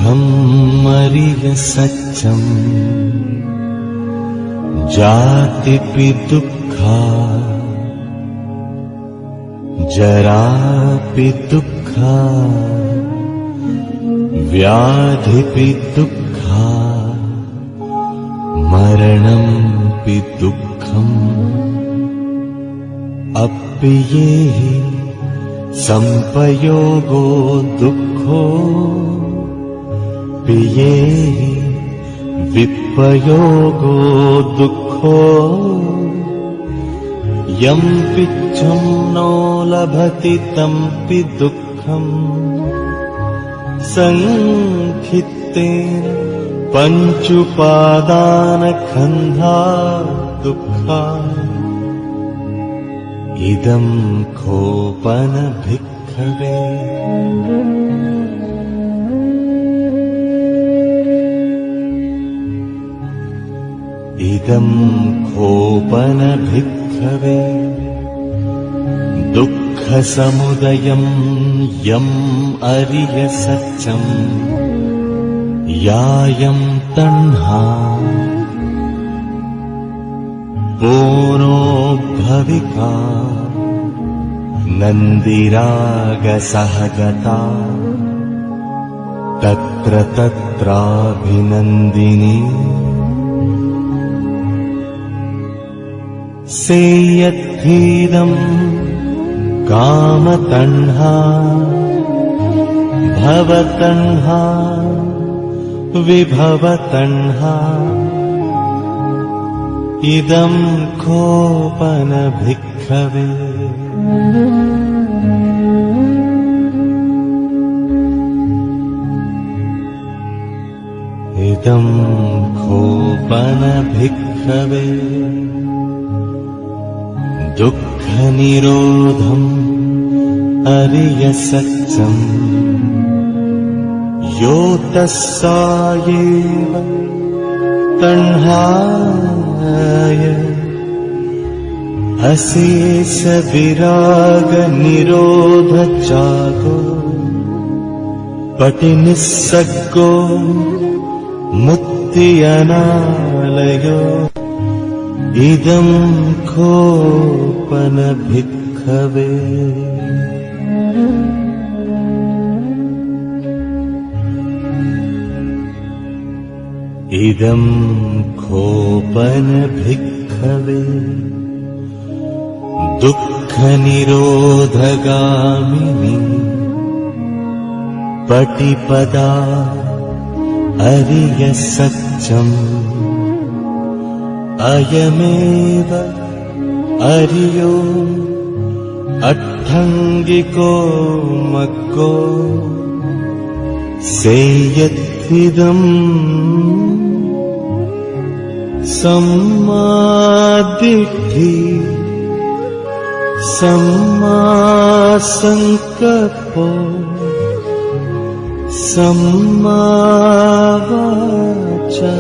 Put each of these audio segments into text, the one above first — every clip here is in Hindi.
दुःखमरिय सत्यम् जातिपि दुःखा जरापि दुःखा व्याधिपि दुःखा मरणंपि दुःखम् अप्येहि संपयोगो दुःखो पियेहि विपयोगो दुःखो यं पिच्छं नो लभति तंपि दुःखम् संखित्तेन पञ्चुपादानखन्धा दुःखा इदं खोपन भिक्खवे इदं खोपन भिक्खवे दुःखसमुदयं यम् अरिय सत्यम् यायं तण्हा पूर्णो भविका नन्दिरागसहगता तत्र तत्राभिनन्दिनी सेयद्धीदं कामतण्हा भवतण्हा विभवतण्हा इदं खोपन भिक्खवे इदं खोपन भिक्खवे दुःखनिरोधम् अरिय सत्यम् यो तस्सायेव तण्हाय अशेष विराग निरोध जागो पटिनिस्सग्गो मुक्ति अनालयो इदं खोपन भिक्खवे इदं खोपन भिक्खवे दुःखनिरोधगामिनी पटिपदा अरिय सत्यम् अयमेव अरियो अट्ठङ्गिको मग्गो सेयद्धिदम् सम्मादिट्ठि सम्मासंकल्पो सम्मावाचा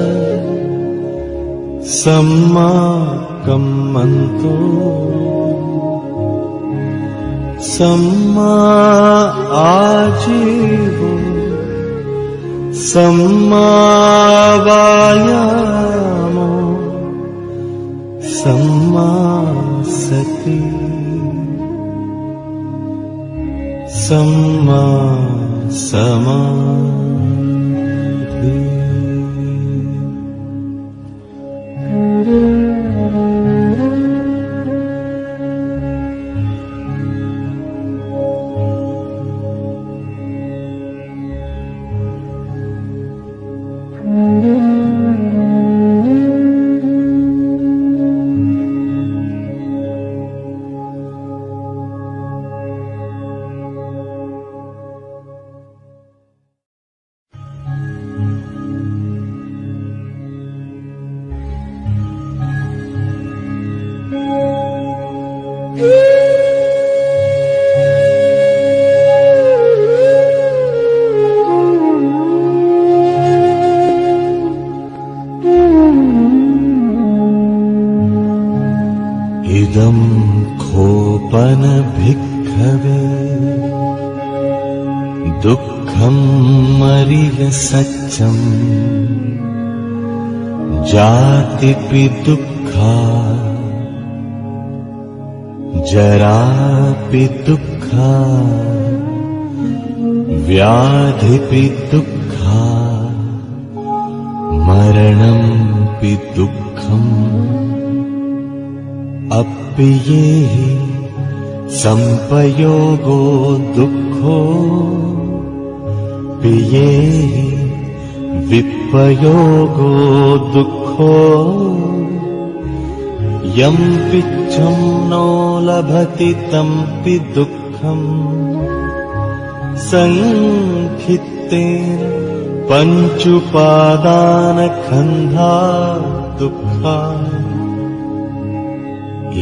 सम्माकम्मन्तो सम्मा आजीवो सम्मावायामो सम्मा सति सम्मा समाधि दुःखम् अरिय सत्यम् जातिपि दुःखा जरापि दुःखा व्याधिपि दुःखा मरणंपि दुःखम् अप्येहि संपयोगो दुःखो पियेहि विपयोगो दुःखो यं पिच्छं नो लभति तंपि दुःखम् संखित्तेन पञ्चुपादानखन्धा दुःखा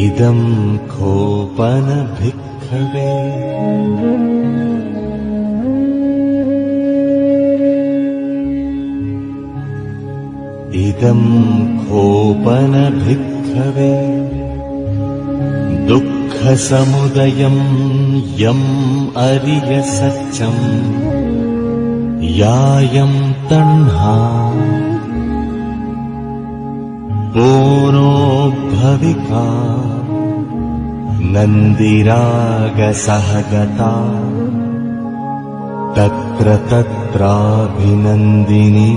इदं खोपन भिक्खवे इदं खोपन भिक्खवे दुःखसमुदयं यम् अरिय सत्यम् यायं तण्हा पूर्णोद्भविका नन्दिरागसहगता तत्र तत्राभिनन्दिनी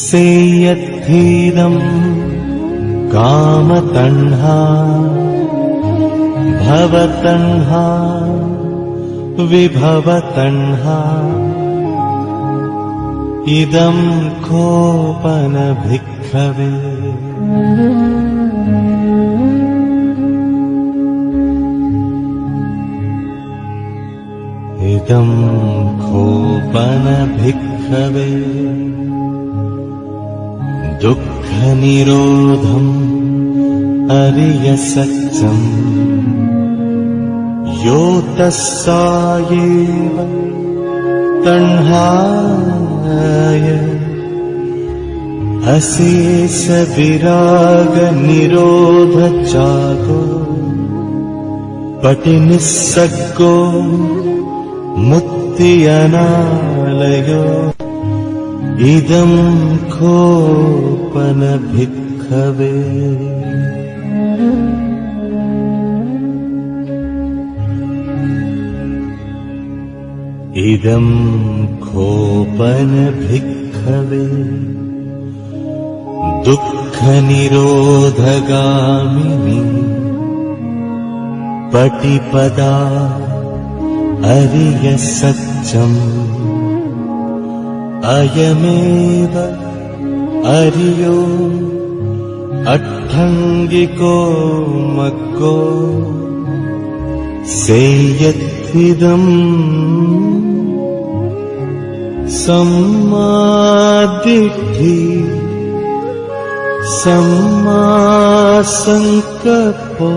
सेयद्धीरम् कामतण्हा भवतण्हा विभवतण्हा इदं खोपन भिक्खवे इदं खोपन भिक्खवे दुःखनिरोधम् अरिय सत्यम् यो तस्सायेव तण्हाय अशेष विराग निरोध जागो पटिनिस्सग्गो मुक्ति अनालयो इदं खोपन भिक्खवे इदं खोपन भिक्खवे दुःखनिरोधगामिनी पटिपदा अरिय सत्यम् अयमेव अरियो अट्ठङ्गिको मग्गो सेयत्थिदम् सम्मादिट्ठि सम्मासङ्कल्पो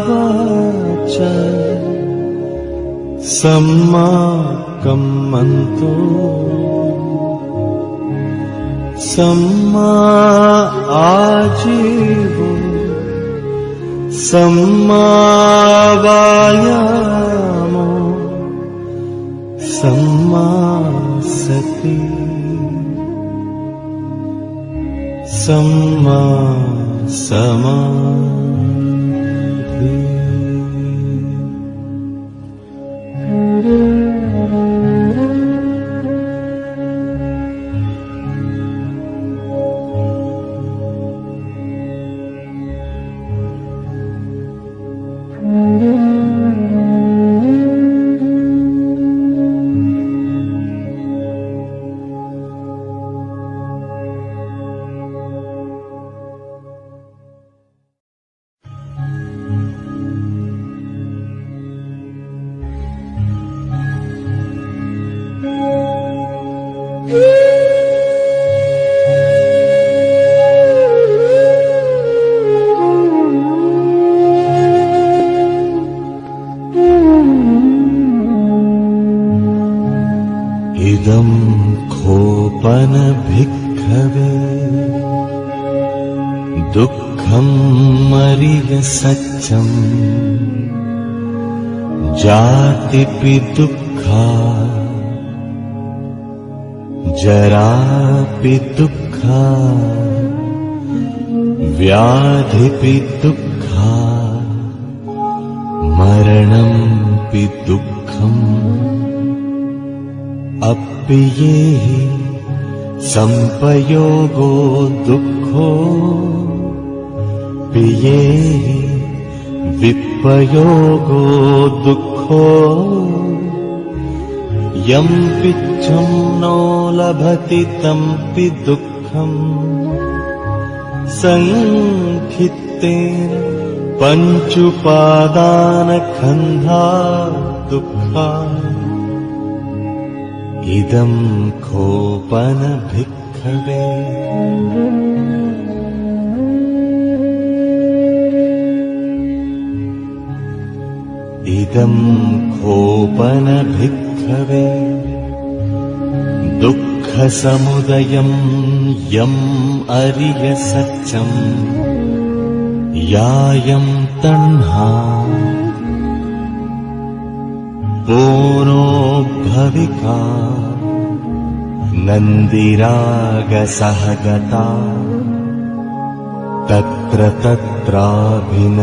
सम्मावाचा सम्माकम्मन्तो सम्मा आजीवो सम्मावायामो सम्मा सति सम्मा समाधि इदं खोपन भिक्खवे दुःख दुःखमरिय सत्यम् जातिपि दुःखा जरापि दुःखा व्याधिपि दुःखा मरणंपि दुःखम् अप्येहि संपयोगो दुःखो पियेहि विपयोगो दुःखो यं पिच्छं नो लभति तंपि दुःखम् संखित्तेन पञ्चुपादानखन्धा दुःखा इदं खोपन भिक्खवे इदं खोपन भिक्खवे दुःखसमुदयं यम् अरिय सत्यम् यायं तण्हा पूर्णो भविका नन्दिरागसहगता तत्र तत्राभिनन्दिनी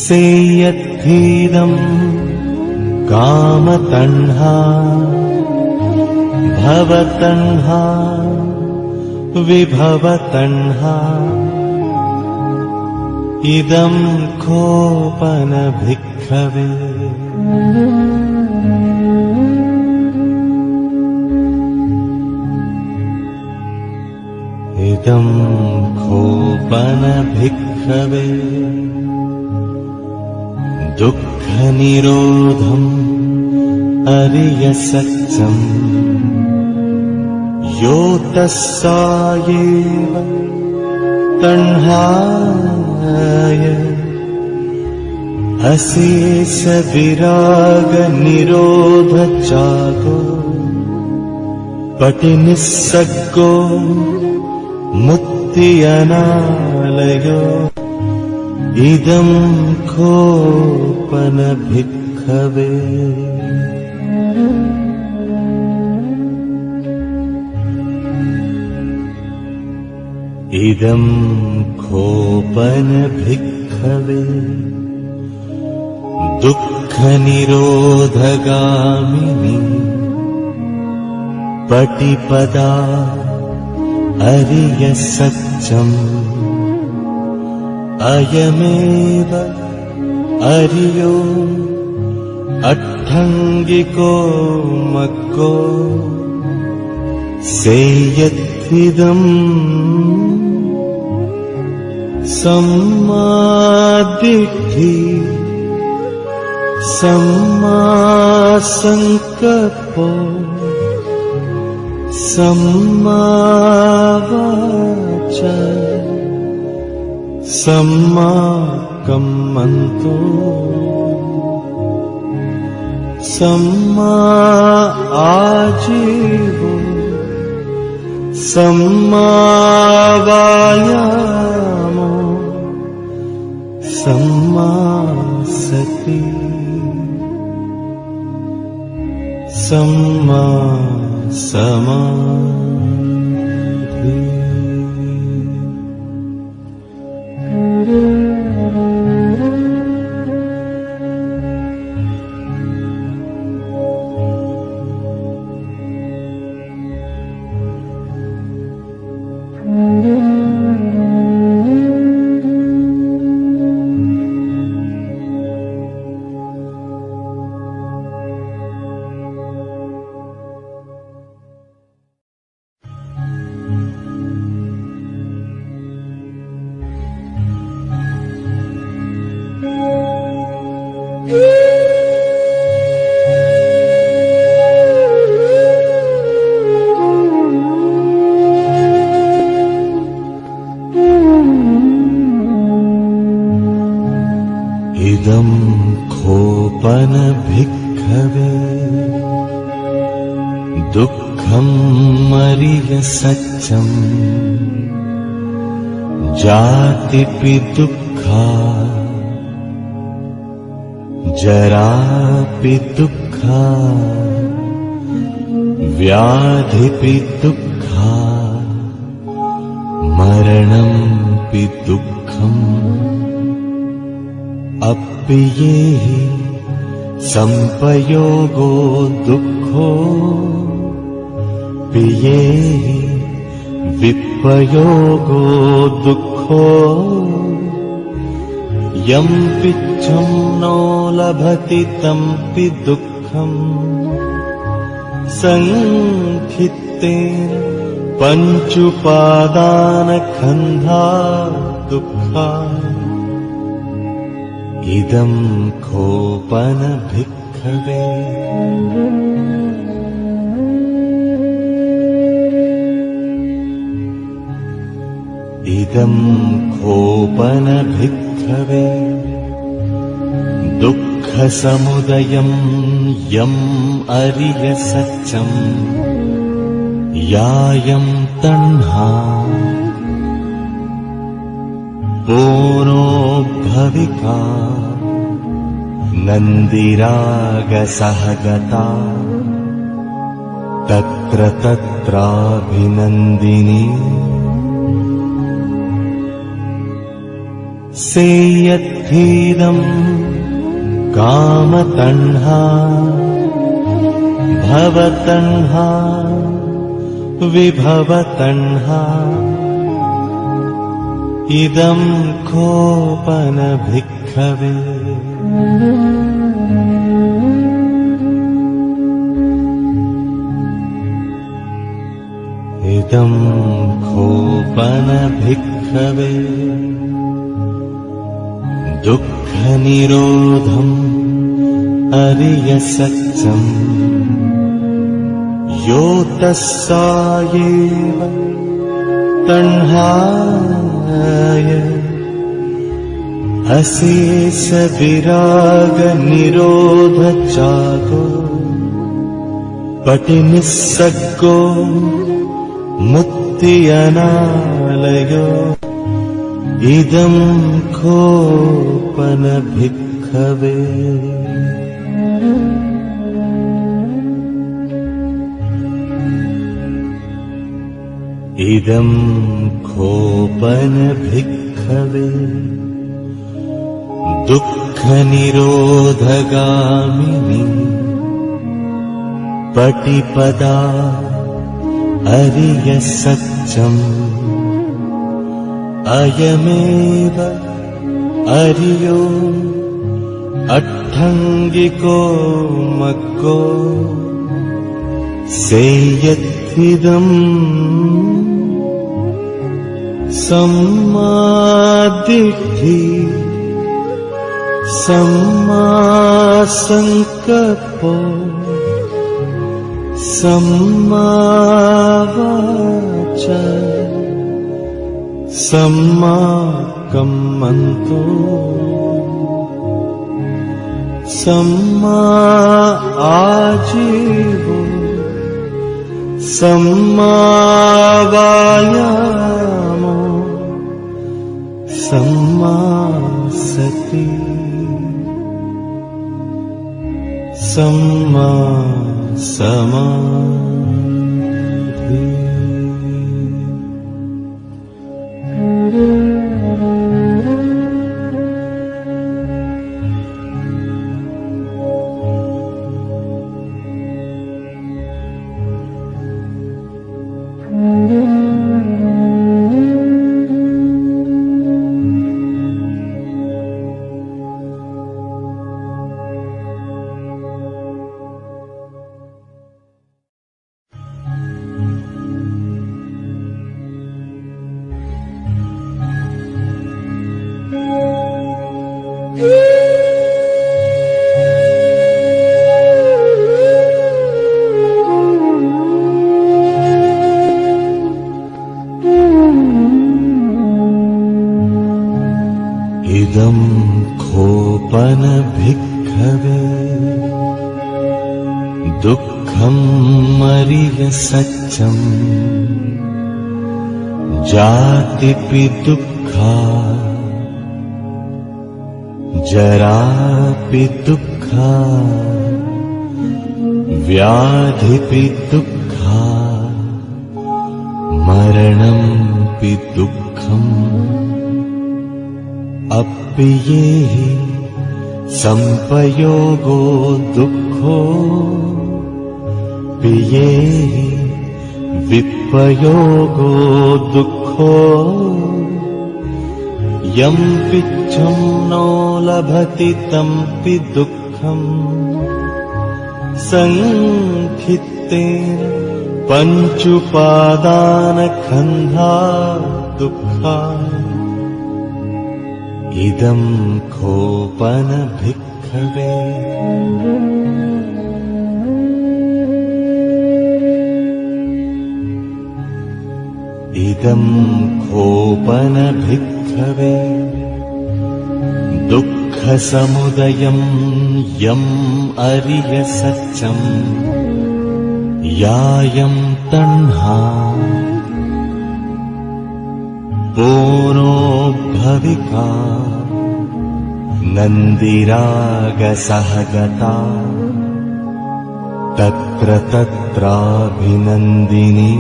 सेयद्धीदम् कामतण्हा भवतण्हा विभवतण्हा इदं खोपन भिक्खवे इदं खोपन भिक्खवे दुःखनिरोधम् अरिय सत्यम् यो तस्सायेव तण्हाय अशेष विराग निरोध चागो पटिनिस्सग्गो मुक्ति अनालयो इदं खोपन भिक्खवे इदं खोपन भिक्खवे दुःखनिरोधगामिनी पटिपदा अरिय सत्यम् अयमेव अरियो अट्ठङ्गिको मग्गो सेयत्विदम् सम्मादिट्ठि सम्मासङ्कल्पो सम्मावाचा सम्माकम्मन्तो सम्मा आजीवो सम्मावायामो सम्मा सति सम्मा समाधि इदं खोपन भिक्खवे दुःख दुःखं मरिय सत्यं जातिपि दुःखा जरापि दुःखा व्याधिपि दुःखा मरणंपि दुःखम् अप्पियेहि संपयोगो दुःखो पियेहि विपयोगो दुःखो यं पिच्छं नो लभति तंपि दुःखम् संखित्तेन पञ्चुपादानखन्धा दुःखा इदं खोपन भिक्खवे इदं खोपन भिक्खवे दुःखसमुदयं यम् अरिय सत्यम् यायं तण्हा पूर्णो भविका नन्दिरागसहगता तत्र तत्राभिनन्दिनी सेयत्थीदं कामतण्हा भवतण्हा विभवतण्हा इदं खोपन भिक्खवे इदं खोपन भिक्खवे दुःखनिरोधम् अरिय सत्यम् यो तस्सायेव तण्हाय अशेष विराग निरोध चागो पटिनिस्सग्गो मुक्ति अनालयो इदं खोपन भिक्खवे इदं खोपन भिक्खवे दुःखनिरोधगामिनी पटिपदा अरिय सत्यम् अयमेव अरियो अट्ठङ्गिको मग्गो सेयत्थिदम् सम्मादिट्ठि सम्मासंकल्पो सम्मावाचा सम्माकम्मन्तो सम्मा आजीवो सम्मावायामो सम्मा सति सम्मा समाधि इदं खोपन भिक्खवे दुःखं मरिय सत्यं जातिपि दुःखा जरापि दुःखा व्याधिपि दुःखा मरणंपि दुःखम् अप्येहि संपयोगो दुःखो पियेहि विपयोगो दुःखो यं पिच्छं नो लभति तंपि दुःखम् संखित्तेन पञ्चुपादानखन्धा दुःखा इदं खोपन भिक्खवे इदं खोपन भिक्खवे दुःखसमुदयं यम् अरिय सत्यं यायं तण्हा पूर्णो भविका नन्दिरागसहगता तत्र तत्राभिनन्दिनी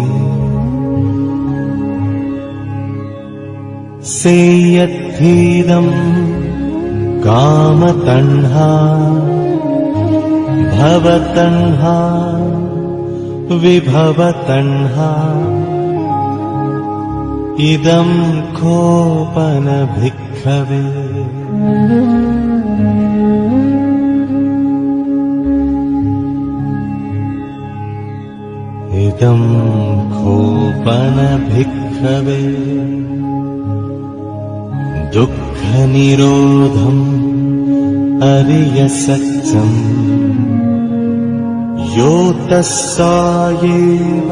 सेयत्थीदं कामतण्हा भवतण्हा विभवतण्हा इदं खोपन भिक्खवे इदं खोपन भिक्खवे दुःखनिरोधम् अरिय सत्यम् यो तस्सायेव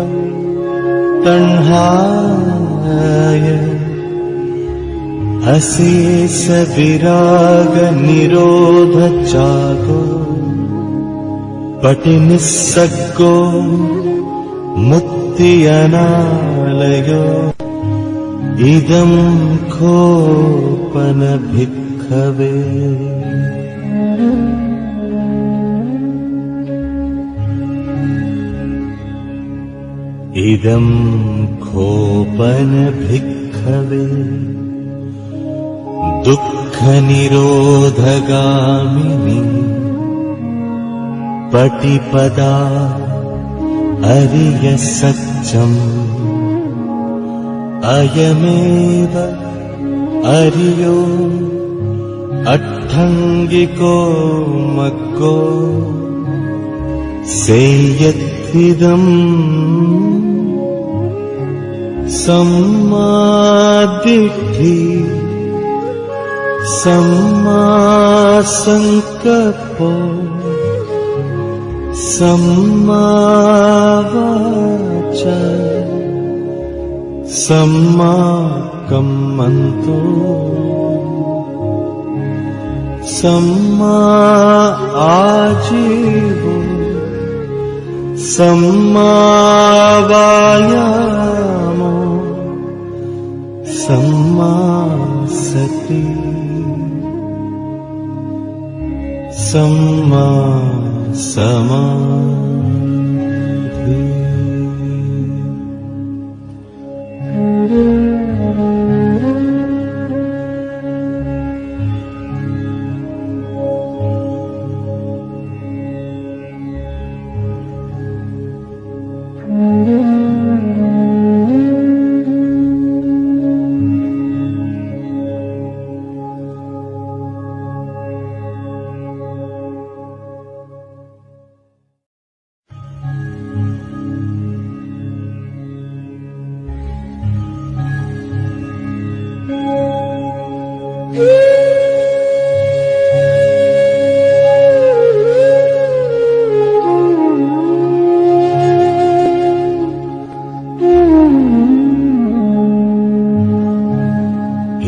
तण्हाय अशेष विराग निरोध चागो पटिनिस्सग्गो मुक्ति अनालयो इदं खोपन भिक्खवे इदं खोपन भिक्खवे दुःखनिरोधगामिनी पटिपदा अरिय सत्यम् अयमेव अरियो अट्ठङ्गिको मग्गो सेयत्थिदम् सम्मादिट्ठि सम्मासङ्कल्पो सम्मावाचा सम्माकम्मन्तो सम्मा आजीवो सम्मावायामो सम्मा सति सम्मा समाधि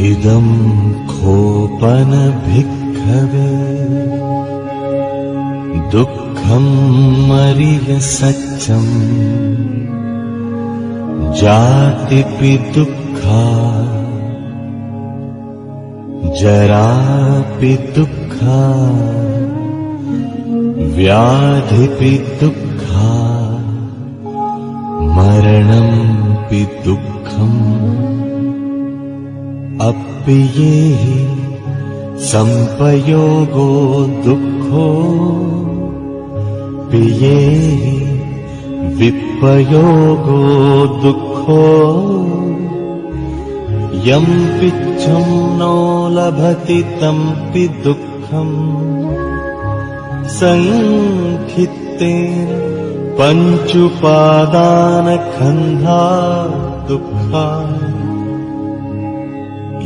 इदं खोपन भिक्खवे दुःख दुःखमरिय सत्यम् जातिपि दुःखा जरापि दुःखा व्याधिपि दुःखा मरणंपि दुःखम् अप्येहि संपयोगो दुःखो पियेहि विपयोगो दुःखो यं पिच्छं नो लभति तंपि दुःखम् संखित्तेन पञ्चुपादानखन्धा दुःखा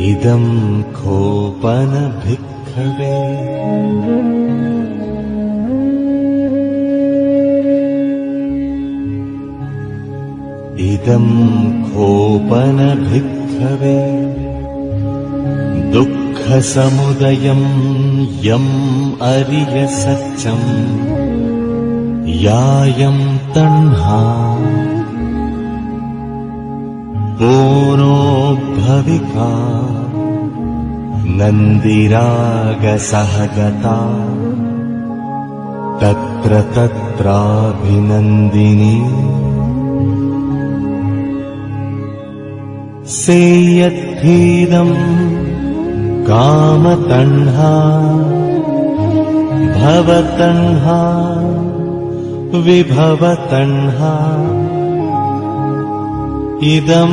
इदं खोपन भिक्खवे इदं खोपन भिक्खवे दुःखसमुदयं यम् अरिय सत्यम् यायं तण्हा पूर्णो भविका नन्दिरागसहगता तत्र तत्राभिनन्दिनी सेयद्धीदं कामतण्हा भवतण्हा विभवतण्हा इदं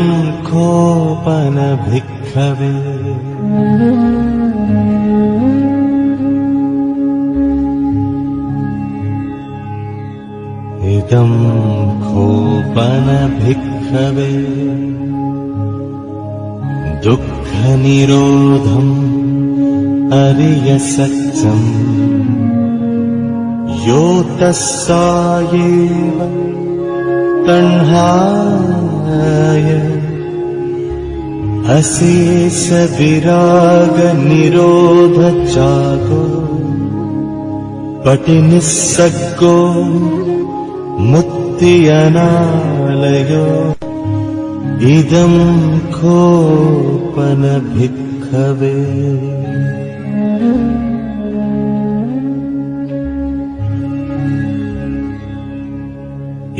खोपन भिक्खवे इदं खोपन भिक्खवे दुःखनिरोधम् अरिय सत्यम् यो तस्सायेव तण्हाय अशेष विराग निरोध जागो पटिनिस्सग्गो मुक्ति अनालयो इदं खोपन भिक्खवे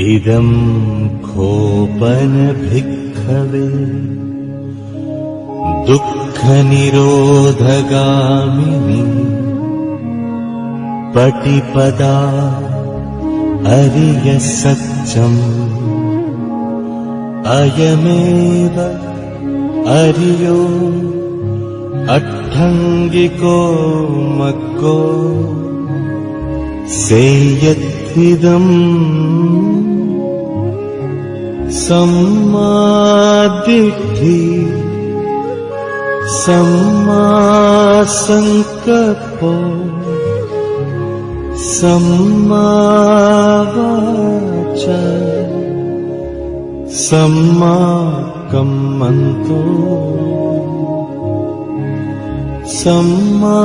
इदं खोपन भिक्खवे दुःखनिरोधगामिनी पटिपदा अरिय सत्यम् अयमेव अरियो अट्ठङ्गिको मग्गो सेयद्धिदम् सम्मादिट्ठि सम्मासङ्कल्पो सम्मावाचा सम्माकम्मन्तो सम्मा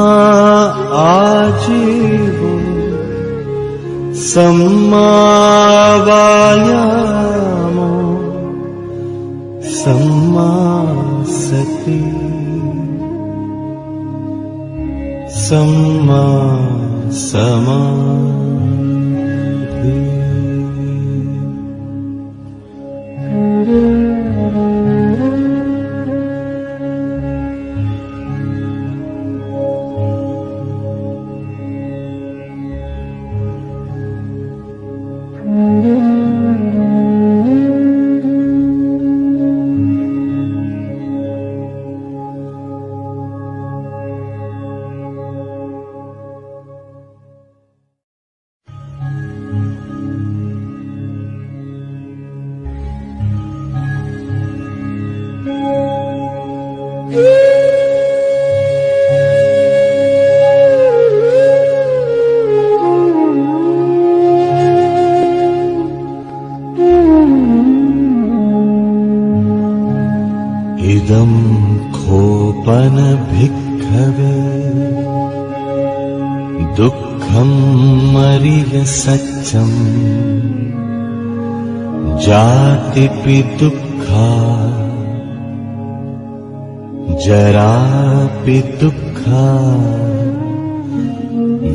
आजीवो सम्मावायामो सम्मा सति सम्मा समाधि इदं खोपन भिक्खवे दुःख दुःखम् अरिय सत्यम् जातिपि दुःखा जरापि दुःखा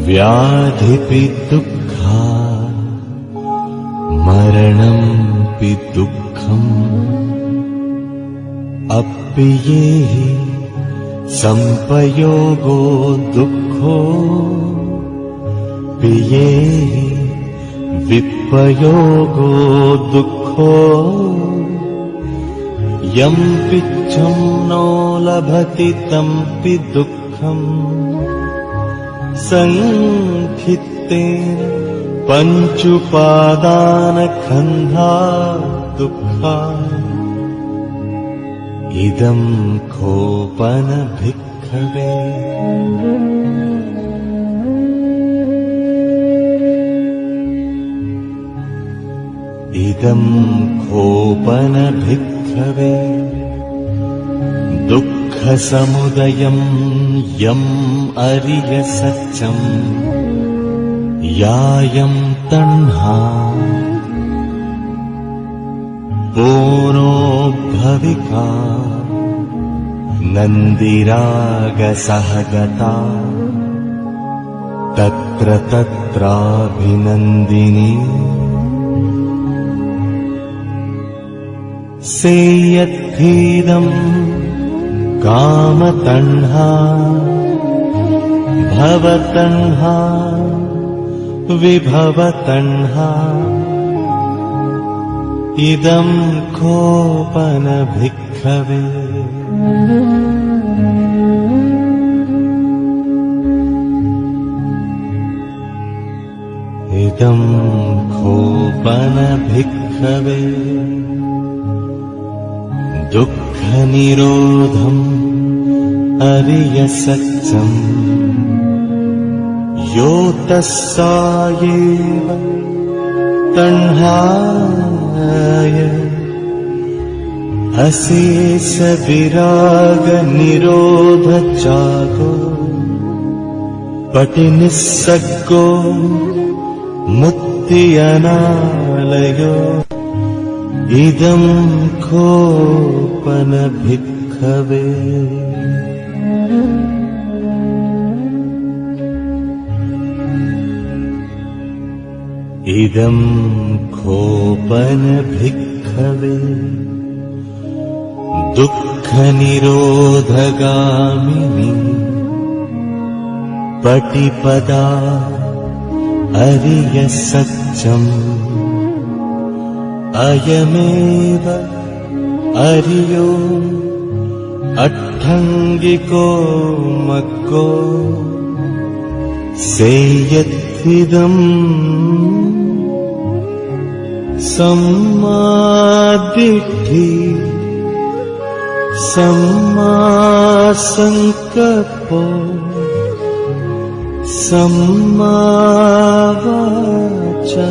व्याधिपि दुःखा मरणंपि दुःखम् अप्येहि संपयोगो दुःखो पियेहि विपयोगो दुःखो यं पिच्छं नो लभति तंपि दुःखम् संखित्तेन पञ्चुपादानखन्धा दुःखा इदं खोपन भिक्खवे इदं खोपन भिक्खवे दुःखसमुदयं यम् अरिय सत्यम् यायं तण्हा पूर्णो भविका नन्दिरागसहगता तत्र तत्राभिनन्दिनी सेयत्थीदं कामतण्हा भवतण्हा विभवतण्हा इदं खोपन भिक्खवे इदं खोपन भिक्खवे दुःखनिरोधम् अरिय सत्यम् यो तस्सायेव तण्हाय अशेष विराग निरोध जागो पटिनिस्सग्गो मुक्ति अनालयो इदं खोपन भिक्खवे इदं खोपन भिक्खवे दुःखनिरोधगामिनी पटिपदा अरिय सत्यम् अयमेव अरियो अट्ठङ्गिको मग्गो सेयत्थिदम् सम्मादिट्ठि सम्मासङ्कल्पो सम्मावाचा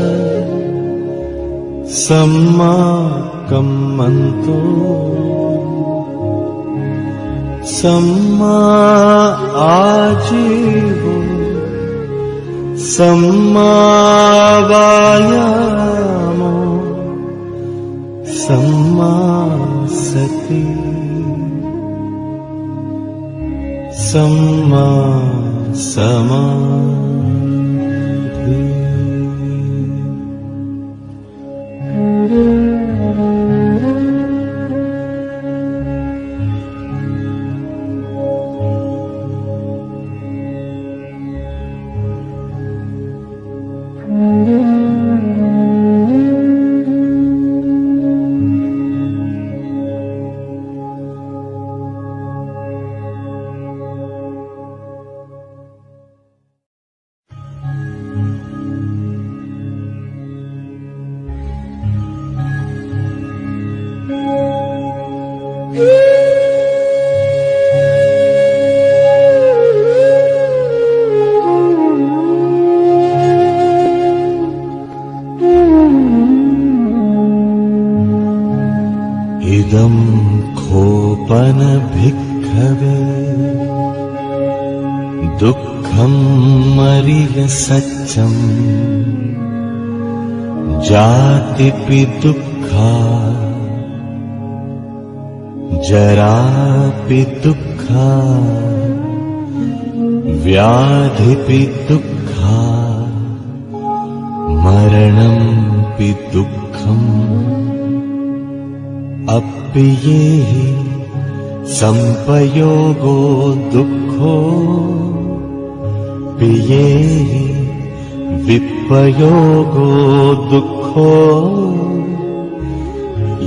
सम्माकम्मन्तो सम्मा आजीवो सम्मावायामो सम्मा सति सम्मा समाधि इदं खोपन भिक्खवे दुःख दुःखम् अरिय सत्यम् जातिपि दुःखा जरापि दुःखा व्याधिपि दुःखा मरणंपि दुःखम् अप्येहि संपयोगो दुःखो पियेहि विपयोगो दुःखो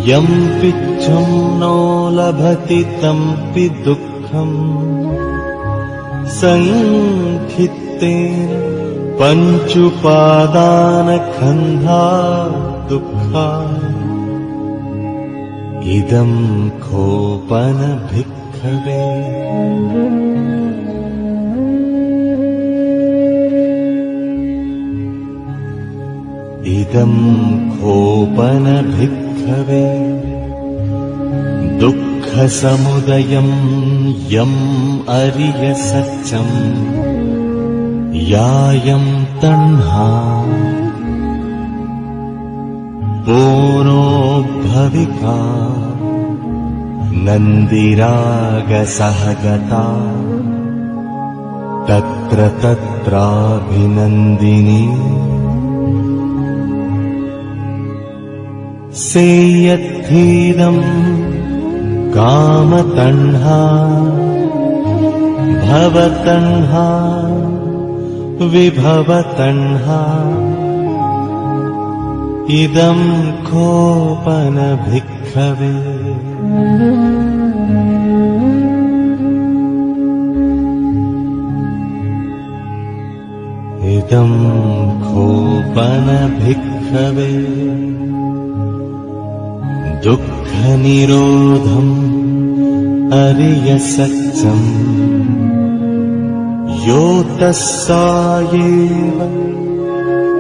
यं पिच्छं नो लभति तंपि दुःखम् संखित्तेन पञ्चुपादानखन्धा दुःखा इदं खोपन भिक्खवे इदं खोपन भिक्खवे दुःखसमुदयं यम् अरिय सत्यम् यायं तण्हा पूर्णोद्भविका नन्दिरागसहगता तत्र तत्राभिनन्दिनी सेयद्धीरम् कामतण्हा भवतण्हा विभवतण्हा इदं खोपन भिक्खवे इदं खोपन भिक्खवे दुःखनिरोधम् अरिय सत्यम् यो तस्सायेव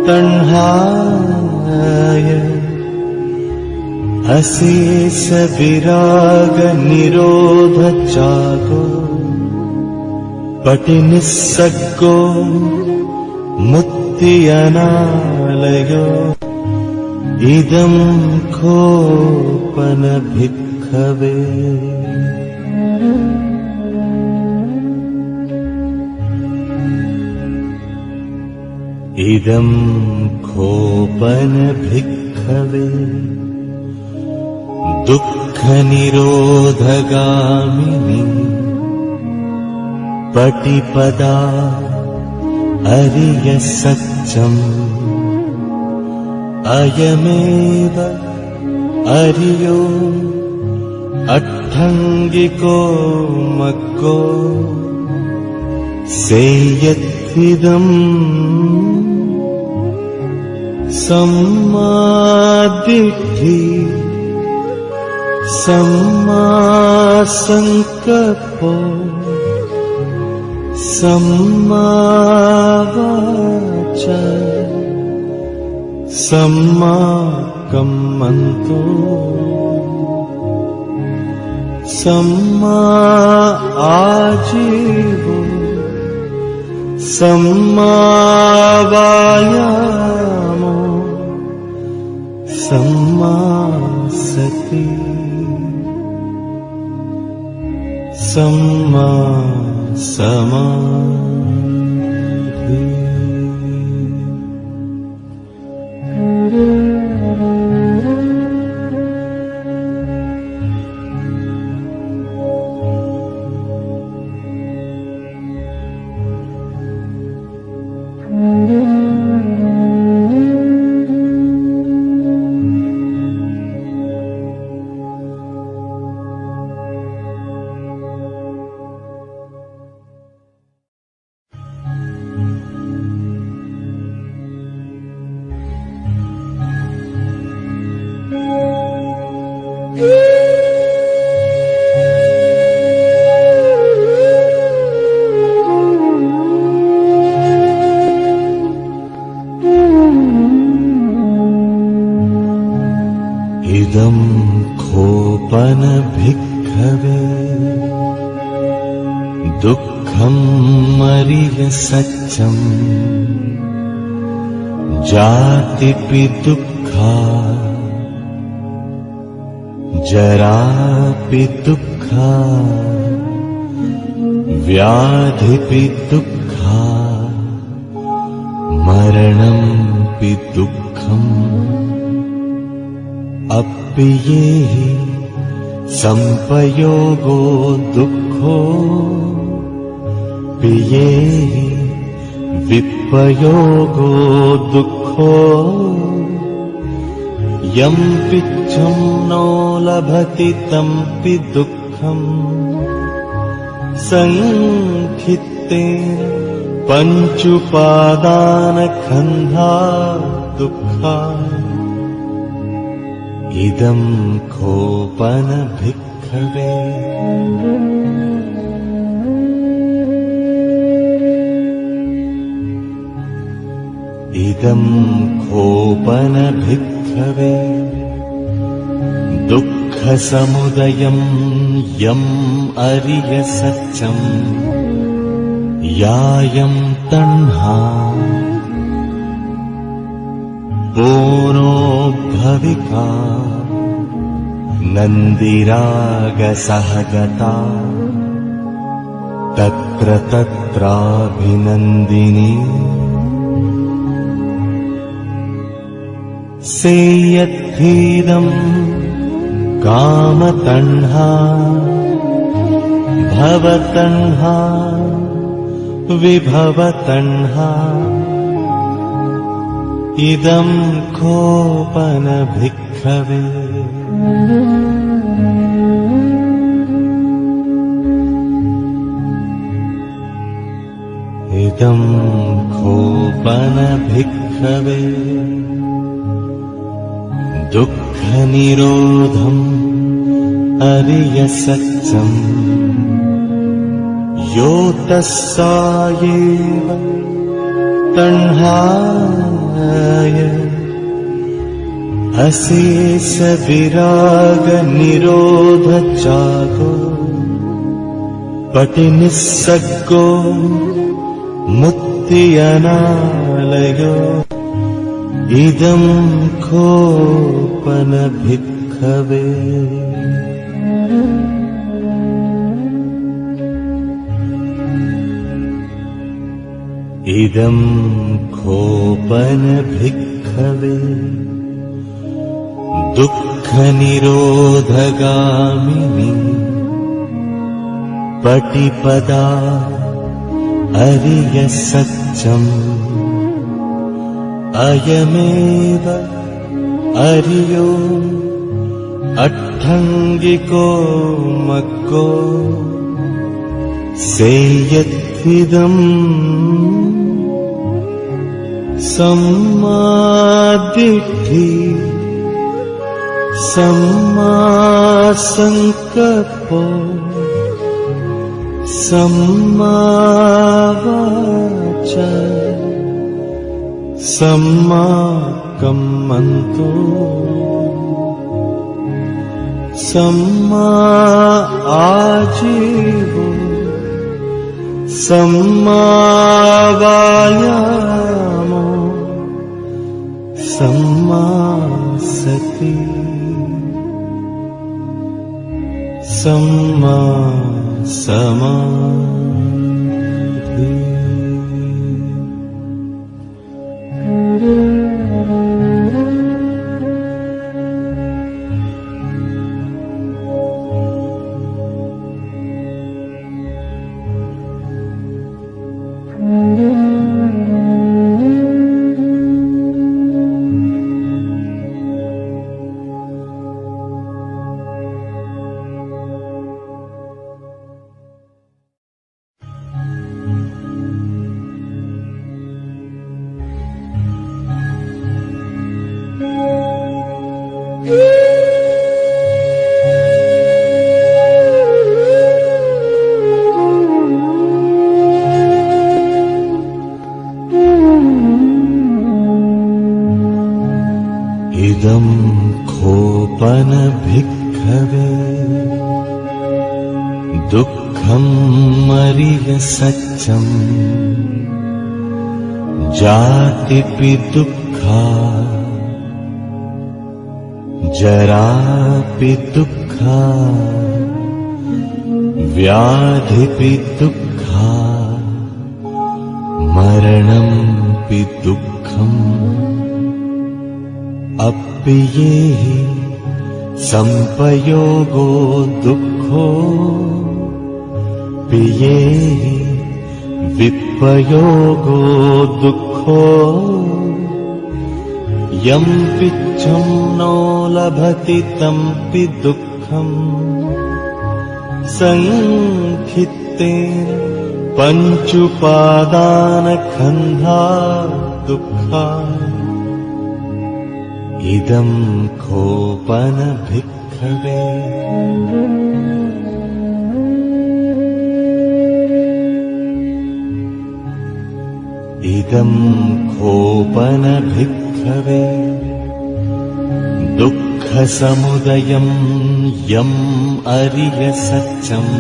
तण्हाय अशेष विराग निरोध चागो पटिनिस्सग्गो मुक्ति अनालयो इदं खोपन भिक्खवे इदं खोपन भिक्खवे दुःखनिरोधगामिनी पटिपदा अरिय सत्यम् अयमेव अरियो अट्ठङ्गिको मग्गो सेयत्विदम् सम्मादिट्ठि सम्मासङ्कल्पो सम्मावाचा सम्माकम्मन्तो सम्मा आजीवो सम्मावायामो सम्मा सति सम्मा समाधि इदं खोपन भिक्खवे दुःख दुःखम् अरिय सत्यम् जातिपि दुःखा जरापि दुःखा व्याधिपि दुःखा मरणंपि दुःखम् अप्येहि संपयोगो दुःखो पियेहि विपयोगो दुःखो यं पिच्छं नो लभति तंपि दुःखम् संखित्तेन पञ्चुपादानखन्धा दुःखा इदं खोपन भिक्खवे इदं खोपन भिक्खवे दुःखसमुदयं यम् अरिय सत्यम् यायं तण्हा बोनो भविका नन्दिरागसहगता तत्र तत्राभिनन्दिनी सेयद्धीदम् कामतण्हा भवतण्हा विभवतण्हा इदं खोपन भिक्खवे इदं खोपन भिक्खवे दुःखनिरोधम् अरिय सत्यम् यो तस्सायेव तण्हाय अशेष विराग निरोध जागो पटिनिस्सग्गो मुक्ति अनालयो इदं खोपन भिक्खवे इदं खोपन भिक्खवे दुःखनिरोधगामिनी पटिपदा अरिय सत्यम् अयमेव अरियो अट्ठङ्गिको मग्गो सेयत्विदम् सम्मादिट्ठि सम्मासंकल्पो सम्मावाचा सम्माकम्मन्तो सम्मा आजीवो सम्मावायामो सम्मा सति सम्मा समाधि इदं खोपन भिक्खवे दुःख दुःखम् अरिय सत्यम् जातिपि दुःखा जरापि दुःखा व्याधिपि दुःखा मरणंपि दुःखम् अप्येहि संपयोगो दुःखो पियेहि विपयोगो दुःखो यं पिच्छं नो लभति तंपि दुःखम् संखित्तेन पञ्चुपादानखन्धा दुःखा इदं खोपन भिक्खवे इदं खोपन भिक्खवे दुःखसमुदयं यम् अरिय सत्यम्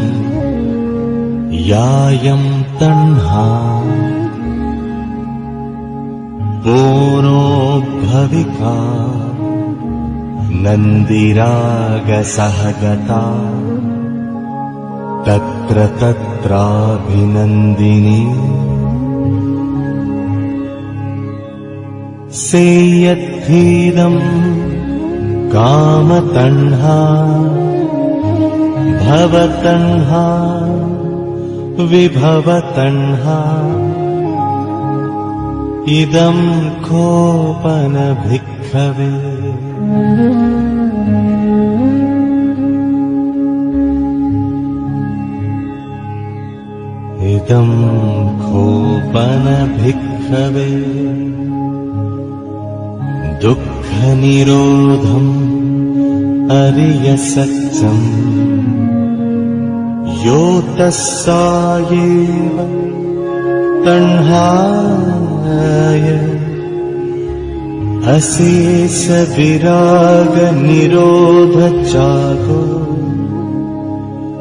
यायं तण्हा पूर्णोद्भविका नन्दिरागसहगता तत्र तत्राभिनन्दिनी सेयद्धीरम् कामतण्हा भवतण्हा विभवतण्हा इदं खोपन भिक्खवे इदं खोपन भिक्खवे दुःखनिरोधम् अरिय सत्यम् यो तस्सायेव तण्हाय अशेष विराग निरोध जागो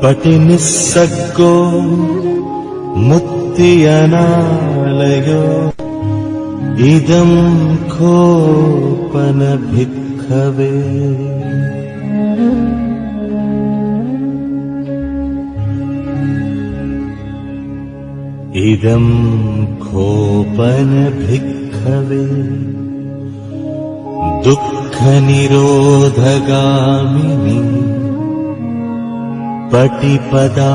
पटिनिस्सग्गो मुक्ति अनालयो इदं खोपन भिक्खवे इदं खोपन भिक्खवे दुःखनिरोधगामिनी पटिपदा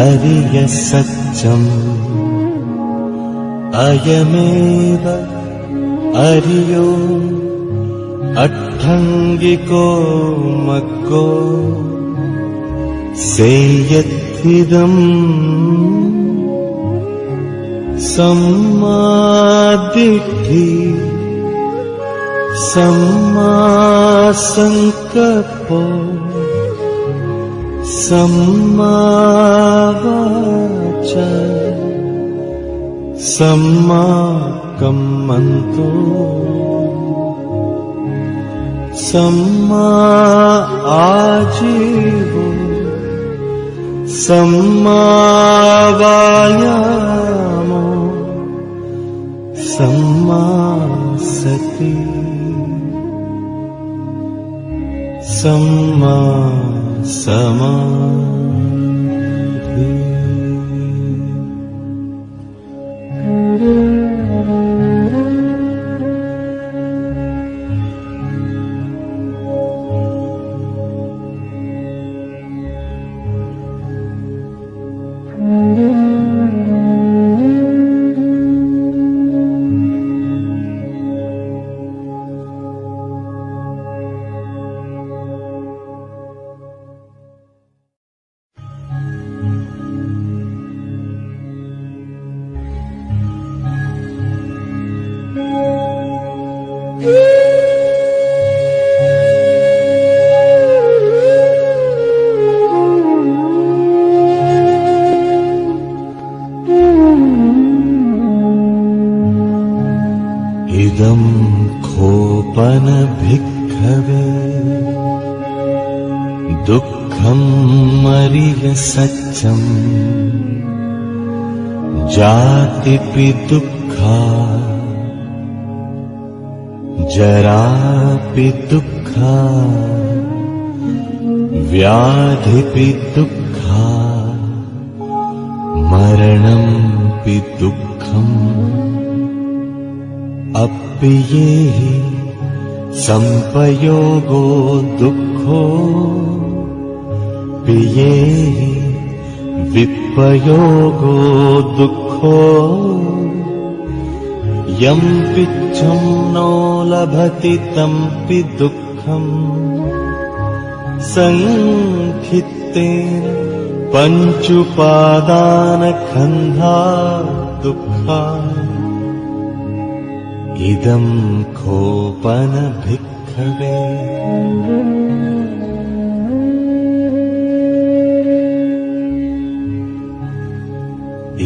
अरिय सत्यम् अयमेव अरियो अट्ठङ्गिको मग्गो सेयत्थिदम् सम्मादिट्ठि सम्मासंकल्पो सम्मावाचा सम्माकम्मन्तो सम्मा आजीवो सम्मावायामो सम्मा सति सम्मा समाधि इदं खोपन भिक्खवे दुःख दुःखम् अरिय सत्यम् जातिपि दुःखा जरापि दुःखा व्याधिपि दुःखा मरणंपि दुःखम् अप्येहि संपयोगो दुःखो पियेहि विपयोगो दुःखो यं पिच्छं नो लभति तंपि दुःखम् संखित्तेन पञ्चुपादानखन्धा दुःखा इदं खोपन भिक्खवे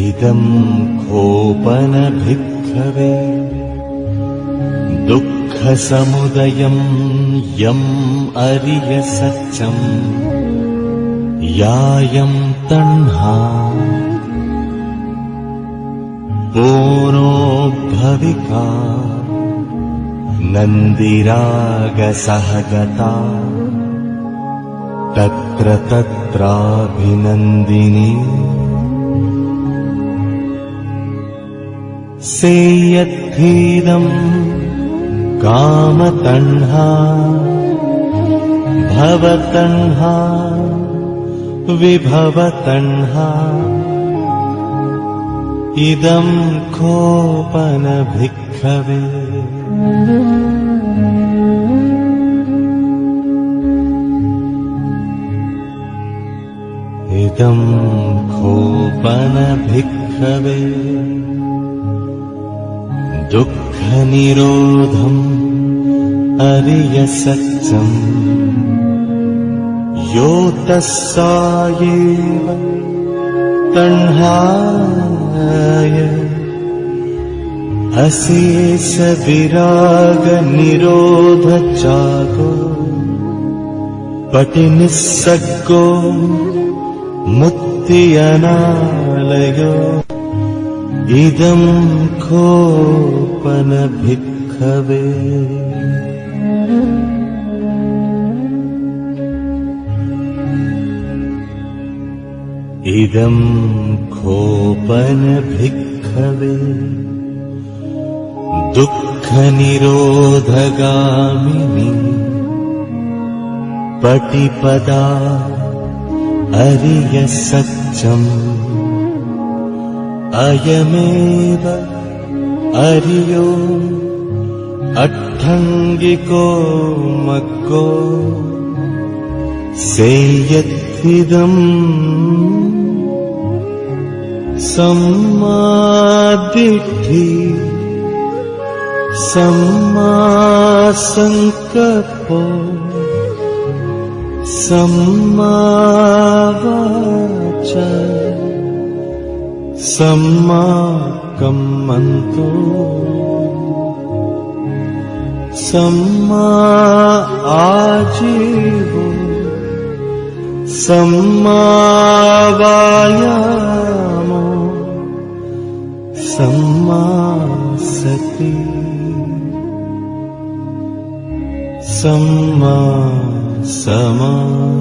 इदं खोपन भिक्खवे दुःखसमुदयं यम् अरिय सत्यम् यायं तण्हा पूर्णोद्भविका नन्दिरागसहगता तत्र तत्राभिनन्दिनी सेयद्धीदं कामतण्हा भवतण्हा विभवतण्हा इदं खोपन भिक्खवे इदं खोपन भिक्खवे दुःखनिरोधम् अरिय सत्यम् यो तस्सायेव तण्हाय अशेष विराग निरोध चागो पटिनिस्सग्गो मुक्ति अनालयो इदं खोपन भिक्खवे इदं खोपन भिक्खवे दुःखनिरोधगामिनी पटिपदा अरिय सत्यम् अयमेव अरियो अट्ठङ्गिको मग्गो सेयद्धिदम् सम्मादिट्ठि सम्मासङ्कल्पो सम्मावाचा सम्माकम्मन्तो सम्मा आजीवो सम्मावायामो सम्मा सति सम्मा समाधि